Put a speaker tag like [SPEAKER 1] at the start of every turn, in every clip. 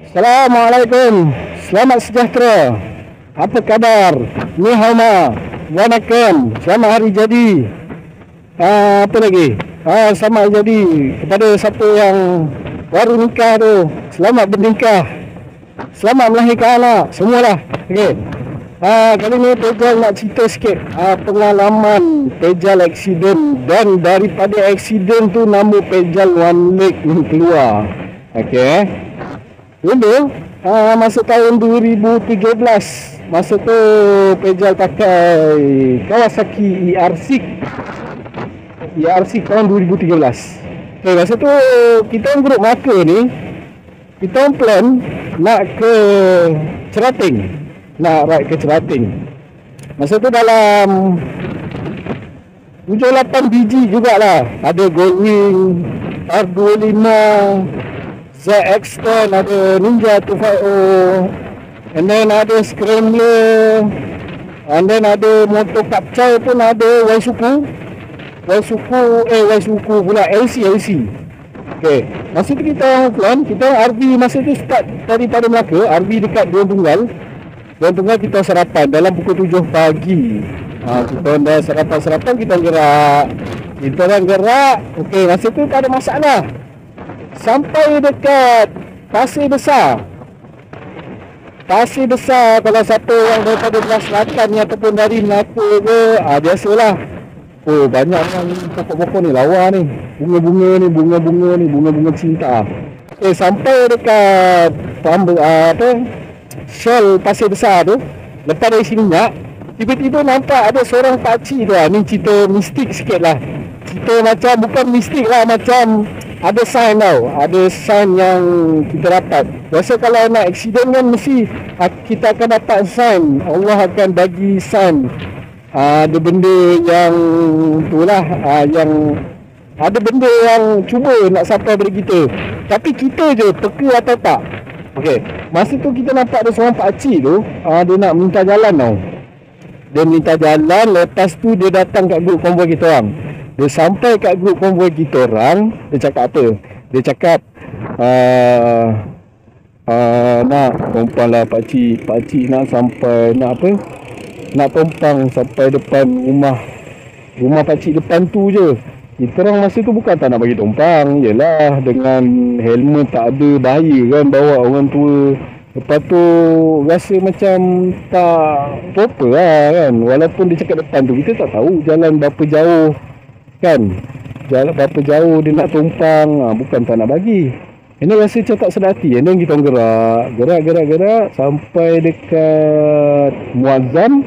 [SPEAKER 1] Assalamualaikum. Selamat sejahtera. Apa kabar? Ni hao ma. Wanakkam. Selamat hari jadi. Apa lagi? Selamat hari jadi kepada siapa yang baru nikah tu. Selamat bernikah. Selamat melahirkan anak. Semualah. Okey. Kali ni Pejal nak cerita sikit pengalaman Pejal aksiden, dan daripada aksiden tu nama Pejal one leg ni keluar. Okey. Dulu masa tahun 2013, masa tu Pejal pakai Kawasaki ERC tahun 2013. Okay, masa tu kita grup Melaka ni, kita plan nak ke Cerating, nak ride ke Cerating. Masa tu dalam 7-8 biji jugalah. Ada Goldwing, R25, ZX10, ada Ninja 250, and then ada Scrambler, and then ada motor Kapcai pun ada, Waisuku pula, LC. Okay, masa tu kita plan, kita RV masa tu start daripada Melaka, RV dekat Dua Tunggal kita sarapan dalam pukul 7 pagi. Kita dah sarapan, kita orang gerak. Okay, masa tu tak ada masalah. Sampai dekat Pasir Besar, kalau siapa yang daripada belah selatan ni ataupun dari Melaka ke, biasalah. Oh, banyak orang pokok-pokok ni lawa ni. Bunga-bunga cinta. Sampai dekat Shell Pasir Besar tu, lepas dari sini tiba-tiba nampak ada seorang pakcik tu ni cerita mistik sikit lah. Cerita macam, bukan mistik lah, macam ada sign tau. Ada sign yang kita dapat. Biasa kalau nak aksiden kan mesti kita akan dapat sign. Allah akan bagi sign. Ada benda yang itulah, yang ada benda yang cuba nak sampai pada kita. Tapi kita je peka atau tak. Okey, masa tu kita nampak ada seorang pakcik tu, dia nak minta jalan tau. Dia minta jalan, lepas tu dia datang kat grup konvoi kita orang. Dia sampai kat grup konvoi kita orang, dia cakap apa? Dia cakap nak tumpang lah pakcik nak sampai, nak apa? Nak tumpang sampai depan rumah pakcik depan tu je. Kita orang masa tu bukan tak nak bagi tumpang. Yelah, dengan helmet tak ada, bahaya kan bawa orang tua. Lepas tu rasa macam tak proper lah kan. Walaupun dia cakap depan tu, kita tak tahu jalan berapa jauh kan. Jalan berapa jauh dia nak tumpang. Bukan tak nak bagi. Ini rasa macam tak sedar hati. Dan kita gerak sampai dekat Muazzam.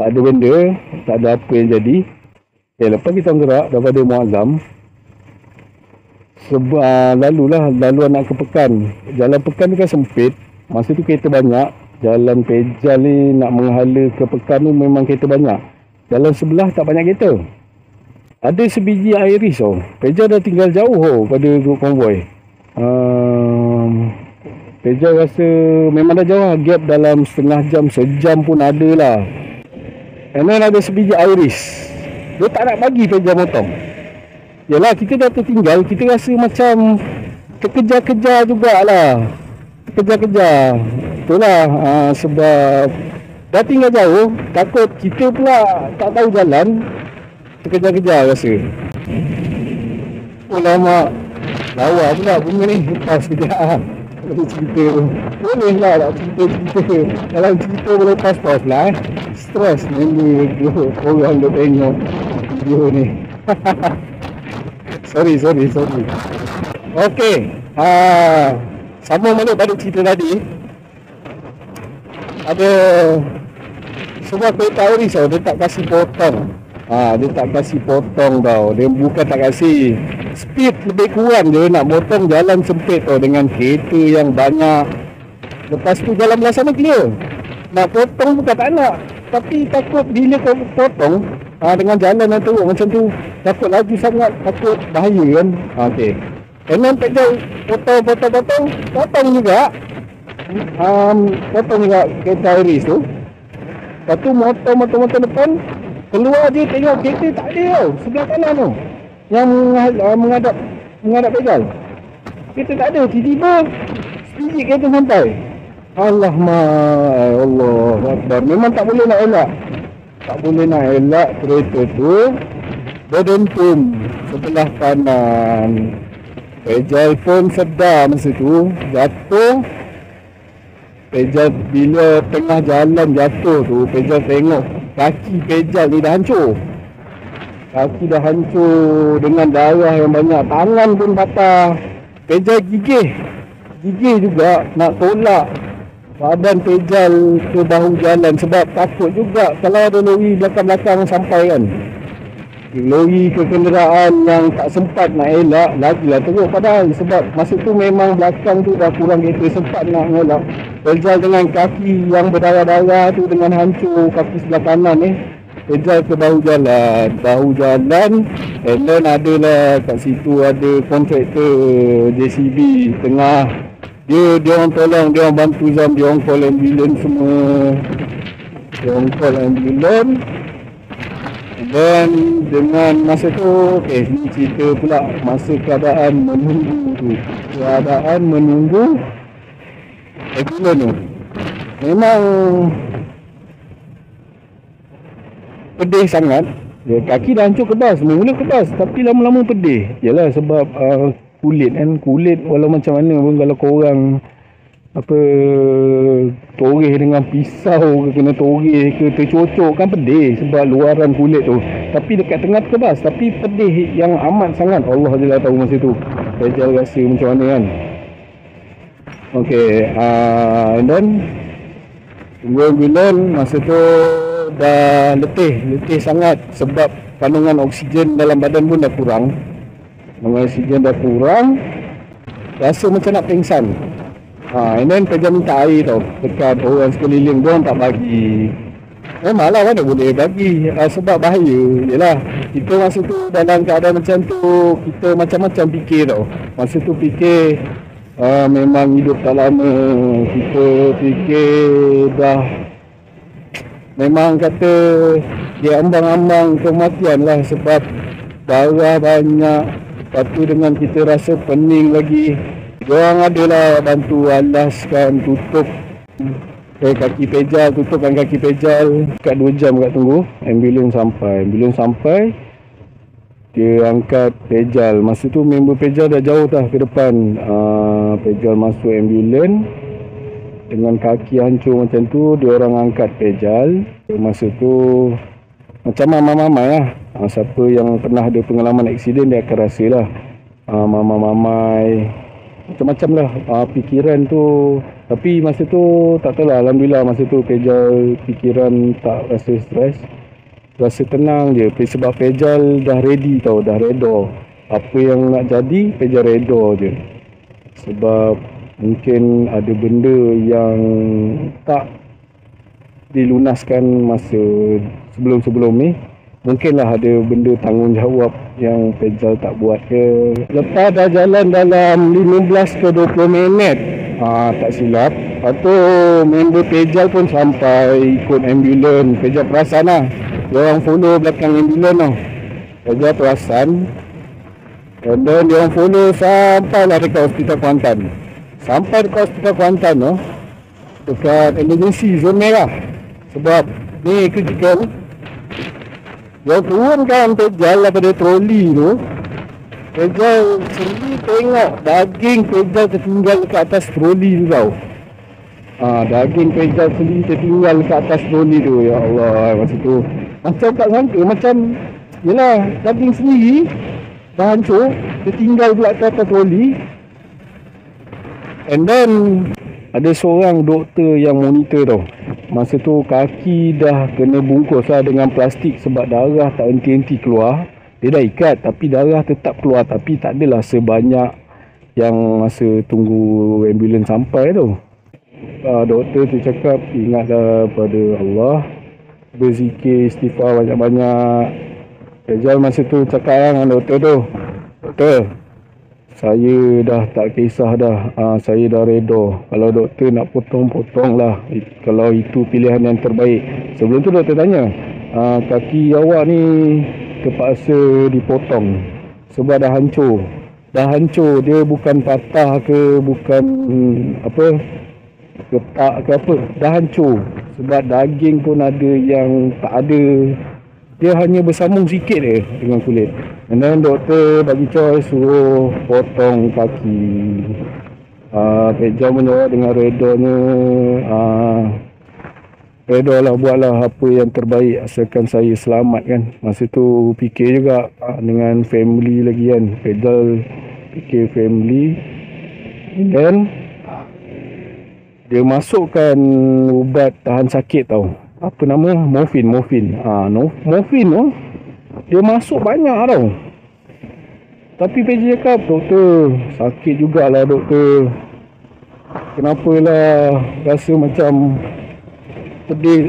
[SPEAKER 1] Tak ada benda, tak ada apa yang jadi. Lepas kita gerak daripada Muazzam, laluan nak ke Pekan. Jalan Pekan tu kan sempit. Masa tu kereta banyak. Jalan Pejal ni nak menghala ke Pekan ni memang kereta banyak. Jalan sebelah tak banyak kereta. Ada sebiji Iris tau. Pejal dah tinggal jauh pada grup konvoi. Pejal rasa memang dah jauh, gap dalam setengah jam, sejam pun ada lah. And then ada sebiji Iris. Dia tak nak bagi Pejal motong. Yalah, kita dah tertinggal, kita rasa macam terkejar-kejar jugalah. Itulah sebab dah tinggal jauh, takut kita pula tak tahu jalan, terkejar-kejar rasa. Lama lawa pula bunga ni. Lepas sekejap boleh cerita tu. Boleh lah nak cerita. Kalau cerita boleh pas-pas lah Stres ni orang dah tengok video ni. Sorry. Okey, sama balik pada cerita tadi. Ada sebuah kereta Iris tau, dia tak kasih potong. Dia tak kasih potong tau. Dia bukan tak kasih, speed lebih kurang je, nak potong jalan sempit tau dengan kereta yang banyak. Lepas tu jalan belah sana clear. Nak potong bukan tak nak, tapi takut bila kau potong dengan jalan yang teruk macam tu, takut laju sangat, takut bahaya kan. Okey, memang Pejal potong juga. Potong juga kereta Iris tu. Lepas tu motor depan keluar, dia tengok kereta tak ada tau, sebelah kanan tu yang menghadap Pejal. Kereta tak ada. Tiba-tiba sebiji kereta sampai. Allah Akbar. Memang tak boleh nak elak. Tak boleh nak elak kereta tu berdentum sebelah kanan. Pejal pun sedar masa tu. Jatuh. Pejal bila tengah jalan jatuh tu, Pejal tengok kaki Pejal ni dah hancur. Kaki dah hancur dengan darah yang banyak. Tangan pun patah. Pejal gigih juga nak tolak badan Pejal ke bahu jalan sebab takut juga kalau ada lori belakang-belakang sampai kan. Lori ke kenderaan yang tak sempat nak elak, lagilah teruk padahal sebab masa tu memang belakang tu dah kurang kereta sempat nak elak. Pejal dengan kaki yang berdarah-darah tu dengan hancur kaki sebelah kanan ni. Pejal ke bahu jalan and then adalah kat situ ada kontraktor JCB tengah dia orang tolong, dia orang bantu Zam, dia orang call ambulans semua. Dia orang call ambulans. Dan dengan masa tu, ni cerita pula masa keadaan menunggu ambulans tu. Memang pedih sangat. Ya, kaki dah hancur kebas, mula kebas tapi lama-lama pedih. Yalah sebab kulit walau macam mana pun kalau korang toreh dengan pisau ke kena toreh ke tercocok kan pedih sebab luaran kulit tu. Tapi dekat tengah kebas tapi pedih yang amat sangat. Allah je lah tahu masa tu Pejal rasa macam mana kan. Okay, and then tunggu bulan masa tu dah letih sangat sebab kandungan oksigen dalam badan pun dah kurang. Oksigen dah kurang, rasa macam nak pingsan. And then Pejal minta air tau dekat orang sekeliling, dia orang tak bagi. Memanglah mana boleh bagi sebab bahaya. Yelah, kita masa tu dalam keadaan macam tu kita macam-macam fikir tau. Masa tu fikir memang hidup tak lama. Kita fikir dah memang kata dia ambang-ambang kematian lah sebab darah banyak. Lepas tu dengan kita rasa pening lagi, diorang adalah bantu alaskan, tutup kaki Pejal, tutupkan kaki Pejal. Dekat 2 jam kat tunggu ambulans sampai dia angkat Pejal. Masa tu member Pejal dah jauh dah ke depan. Pejal masuk ambulans dengan kaki hancur macam tu, dia orang angkat Pejal. Masa tu macam mama-mama lah. Siapa yang pernah ada pengalaman aksiden dia akan rasa lah. Mama-mamai macam-macam lah fikiran tu. Tapi masa tu tak tahu lah, alhamdulillah masa tu Pejal fikiran tak rasa stres, rasa tenang je sebab Pejal dah ready tau, dah reda. Apa yang nak jadi Pejal reda je sebab mungkin ada benda yang tak dilunaskan masa sebelum-sebelum ni. Mungkinlah ada benda tanggungjawab yang Pejal tak buat ke. Lepas dah jalan dalam 15 ke 20 minit tak silap, lepas tu member Pejal pun sampai ikut ambulans. Pejal perasan lah, dia orang follow belakang ambulans tau. Pejal perasan, and then dia orang follow sampailah dekat hospital Kuantan. Sampai dekat hospital Kuantan tu, dekat emergency zone merah. Sebab ni critical. Dia turunkan Pejal daripada troli tu. Pejal sendiri tengok daging Pejal tertinggal dekat atas troli tu tau. Daging Pejal sendiri tertinggal dekat atas troli tu. Ya Allah, masa tu macam tak sangka, macam yelah daging sendiri dah hancur, tertinggal pula kat atas troli. And then ada seorang doktor yang monitor tau. Masa tu kaki dah kena bungkus lah dengan plastik sebab darah tak henti-henti keluar. Dia dah ikat tapi darah tetap keluar, tapi tak adalah sebanyak yang masa tunggu ambulans sampai tu. Doktor tu cakap ingatlah pada Allah, berzikir istighfar banyak-banyak. Pejal masa tu cakap dengan doktor tu, doktor, saya dah tak kisah dah, saya dah reda. Kalau doktor nak potong lah, kalau itu pilihan yang terbaik. Sebelum tu doktor tanya, kaki awak ni terpaksa dipotong sebab dah hancur dah hancur. Dia bukan patah ke, bukan apa, ketak ke apa, dah hancur. Sebab daging pun ada yang tak ada, dia hanya bersambung sikit je dengan kulit. And then doktor bagi choice, suruh potong kaki. Pek Jal menjawab dengan redanya, redha lah, buatlah apa yang terbaik asalkan saya selamat kan. Masa tu fikir juga dengan family lagi kan. Pek Jal fikir family. And then dia masukkan ubat tahan sakit tau. Apa nama? Morfin. Morfin tu dia masuk banyak tau. Tapi PJ cakap, doktor, sakit jugalah doktor. Kenapalah rasa macam pedih.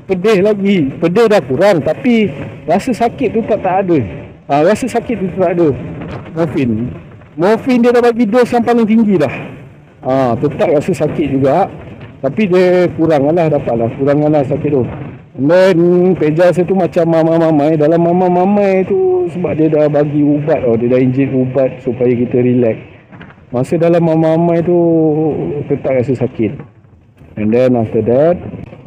[SPEAKER 1] Pedih lagi. Pedih dah kurang, tapi rasa sakit tu tak ada. Rasa sakit tu tak ada. Morfin dia dah bagi dos yang paling tinggi dah. Tetap rasa sakit juga, tapi dia kuranglah sakit tu. Dan Pek Jal tu macam mamai. Dalam mamai tu, sebab dia dah bagi ubat tau, dia dah injek ubat supaya kita relax. Masa dalam mamai tu tetap rasa sakit. And then after that,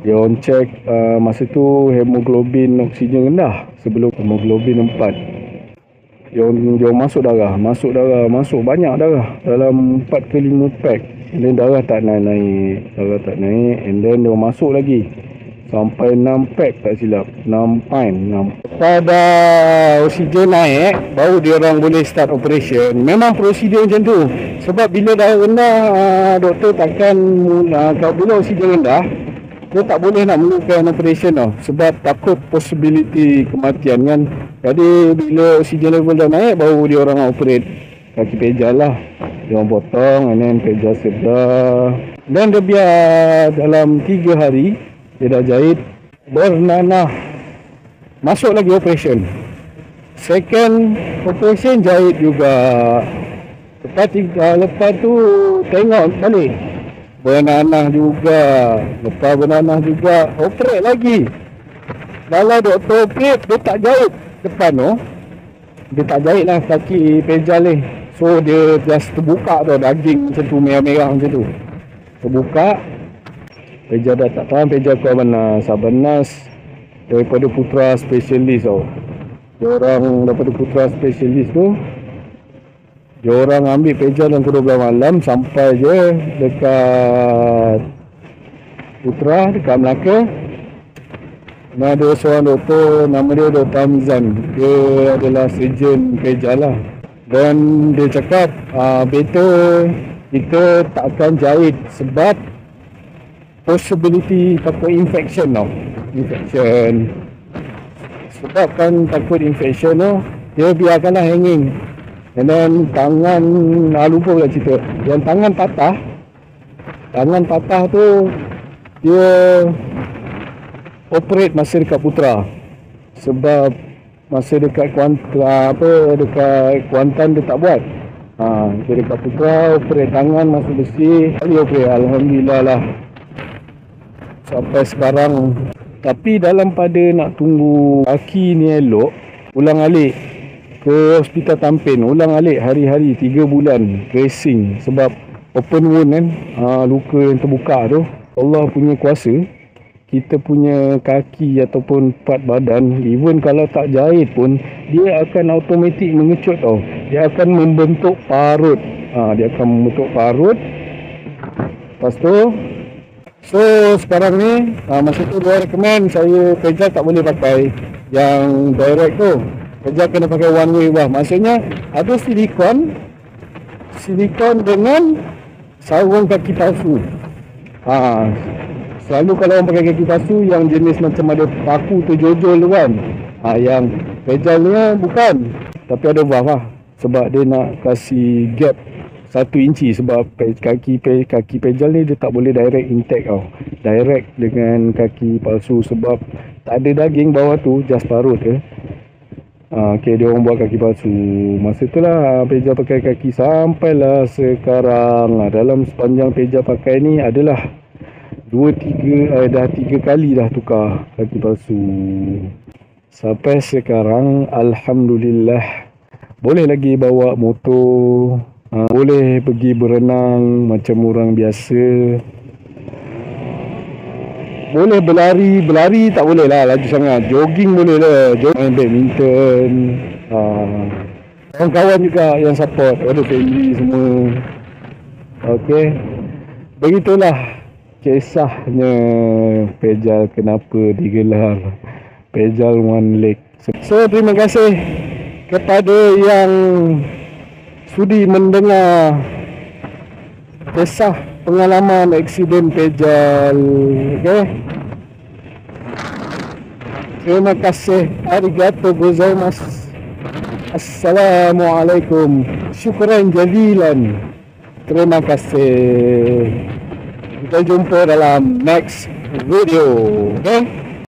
[SPEAKER 1] dia on check, masa tu hemoglobin oksigen rendah, sebelum hemoglobin 4. Dia masuk darah, masuk banyak darah, dalam 4 ke 5 pack. And then darah tak naik, and then dia masuk lagi sampai 6 pack tak silap, 6 pint. Pada oksigen naik, baru dia orang boleh start operation. Memang prosedur macam tu, sebab bila dah rendah, doktor takkan, bila oksigen rendah, dia tak boleh nak mulakan operation tau, sebab takut possibility kematian kan. Jadi bila oksigen level dah naik, baru dia orang operate kaki Pek Jal lah. Dia orang potong, and then Pek Jal sedar. Dan dia biar dalam 3 hari, dia dah jahit bernanah. Masuk lagi operation. Second operation jahit juga. Lepas tu tengok balik, bernanah juga. Lepas bernanah juga, operate lagi. Kalau doktor operate, dia tak jahit depan tu. Dia tak jahit lah kaki Pek Jal ni. So dia just terbuka tu, daging macam tu, merah-merah macam tu terbuka. Pek Jal dah tak tahan. Pek Jal keluar Sabarnas daripada Putra Specialist tau. Diorang daripada Putra Specialist tu, diorang ambil Pek Jal dalam pukul 12 malam, sampai je dekat Putra, dekat Melaka. Nah, ada seorang doktor, nama dia Dr. Hamzan. Dia adalah surgeon Pek Jal lah. Dan dia cakap, better kita tak akan jahit, sebab possibility takut infection tau. Sebab kan takut infection tu, dia biarkanlah hanging. And then tangan, lupa pula cerita, yang tangan patah tu, dia operate masa dekat Putra. Sebab masa dekat dekat Kuantan dia tak buat. Dia dekat Putra operate tangan, masuk besi, dia operate. Alhamdulillah lah sampai sekarang. Tapi dalam pada nak tunggu kaki ni elok, ulang alik ke hospital Tampin, ulang alik hari-hari 3 bulan dressing. Sebab open wound kan, luka yang terbuka tu. Allah punya kuasa, kita punya kaki ataupun part badan, even kalau tak jahit pun, dia akan automatik mengecut tau. Dia akan membentuk parut. Lepas tu, so sekarang ni, masa tu dia recommend saya, Pek Jal tak boleh pakai yang direct tu. Pek Jal kena pakai one way bah. Maksudnya ada silikon dengan sarung kaki palsu. Selalu kalau orang pakai kaki palsu yang jenis macam ada paku terjojol tu kan, yang Pek Jal ni bukan, tapi ada buah lah. Sebab dia nak kasih gap 1 inci. Sebab kaki Pek Jal ni dia tak boleh direct intact tau, direct dengan kaki palsu. Sebab tak ada daging bawah tu, just parut ke. Okay, dia orang buat kaki palsu. Masa tu lah Pek Jal pakai kaki sampailah sekarang. Dalam sepanjang Pek Jal pakai ni adalah 3 kali dah tukar kaki palsu. Sampai sekarang Alhamdulillah boleh lagi bawa motor, boleh pergi berenang macam orang biasa. Boleh berlari tak boleh lah laju sangat. Jogging boleh lah, main badminton. Kawan-kawan juga yang support, ada family semua. Okey, begitulah kisahnya Pejal kenapa digelar Pejal One Lake. So terima kasih kepada yang sudi mendengar kisah pengalaman aksiden Pejal. Okey, terima kasih. Arigato gozaimasu. Assalamualaikum. Syukran jazilan. Terima kasih. Kita jumpa dalam next video. Okay?